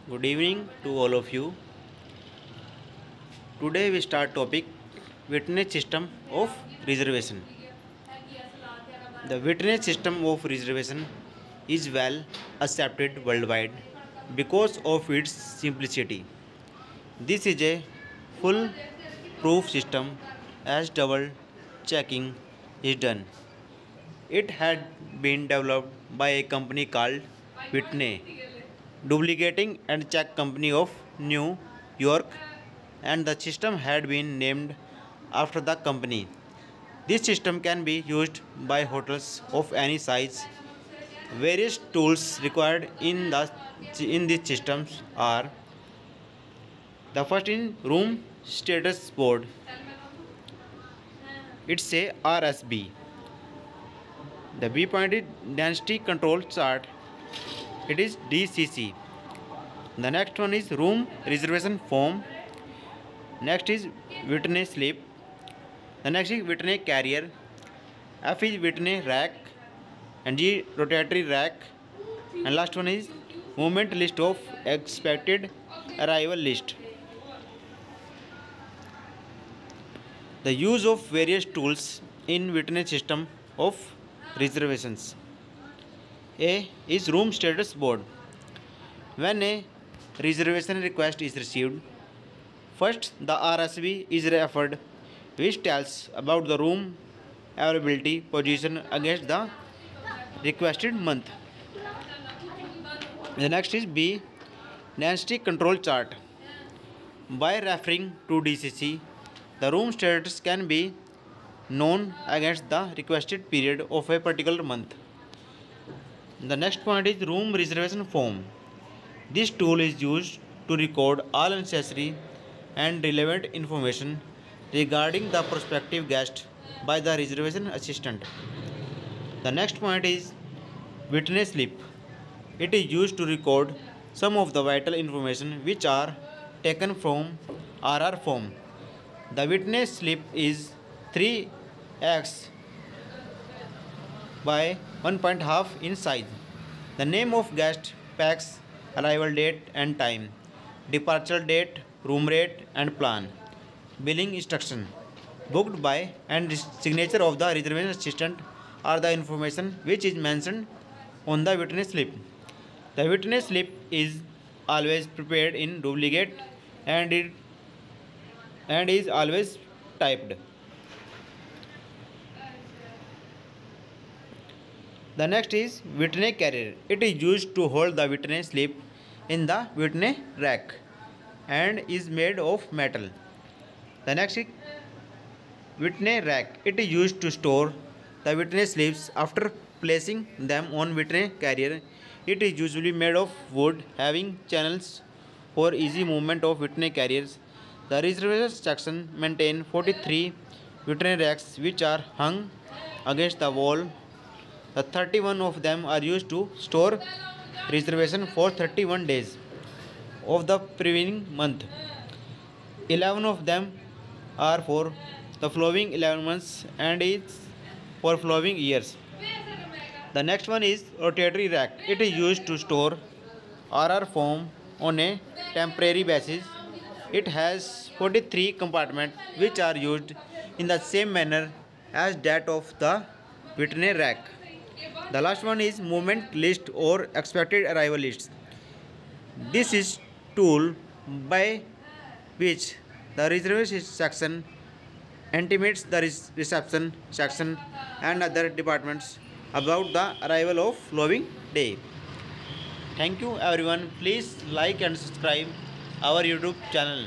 Good evening to all of you. Today we start topic witness system of reservation. The witness system of reservation is well accepted worldwide because of its simplicity. This is a full proof system as double checking is done. It had been developed by a company called Whitney, duplicating and check company of New York, and the system had been named after the company. This system can be used by hotels of any size. Various tools required in these systems are: the first in room status board. It's a RSB. The B pointed density control chart. It is DCC. The next one is room reservation form. Next is witness slip. The next is witness carrier. F is witness rack, and G rotatory rack. And last one is movement list of expected arrival list. The use of various tools in witness system of reservations. A is room status board. When a reservation request is received, first the RSV is referred, which tells about the room availability position against the requested month. The next is B, density control chart. By referring to DCC, the room status can be known against the requested period of a particular month. The next point is room reservation form. This tool is used to record all necessary and relevant information regarding the prospective guest by the reservation assistant. The next point is witness slip. It is used to record some of the vital information which are taken from RR form. The witness slip is 3x by 1.5 in size. The name of guest, packs, arrival date and time, departure date, room rate and plan, billing instruction, booked by and signature of the reservation assistant are the information which is mentioned on the witness slip. The witness slip is always prepared in duplicate and is always typed. The next is witness carrier. It is used to hold the witness slip in the witness rack and is made of metal. The next is witness rack. It is used to store the witness slips after placing them on witness carrier. It is usually made of wood, having channels for easy movement of witness carriers. The reservation section maintain 43 witness racks which are hung against the wall. The 31 of them are used to store reservation for 31 days of the previous month. 11 of them are for the following 11 months and is for following years. The next one is rotatory rack. It is used to store RR foam on a temporary basis. It has 43 compartments which are used in the same manner as that of the witness rack. The last one is movement list or expected arrival list. This is tool by which the reservation section intimates the reception section and other departments about the arrival of following day. Thank you everyone. Please like and subscribe our YouTube channel.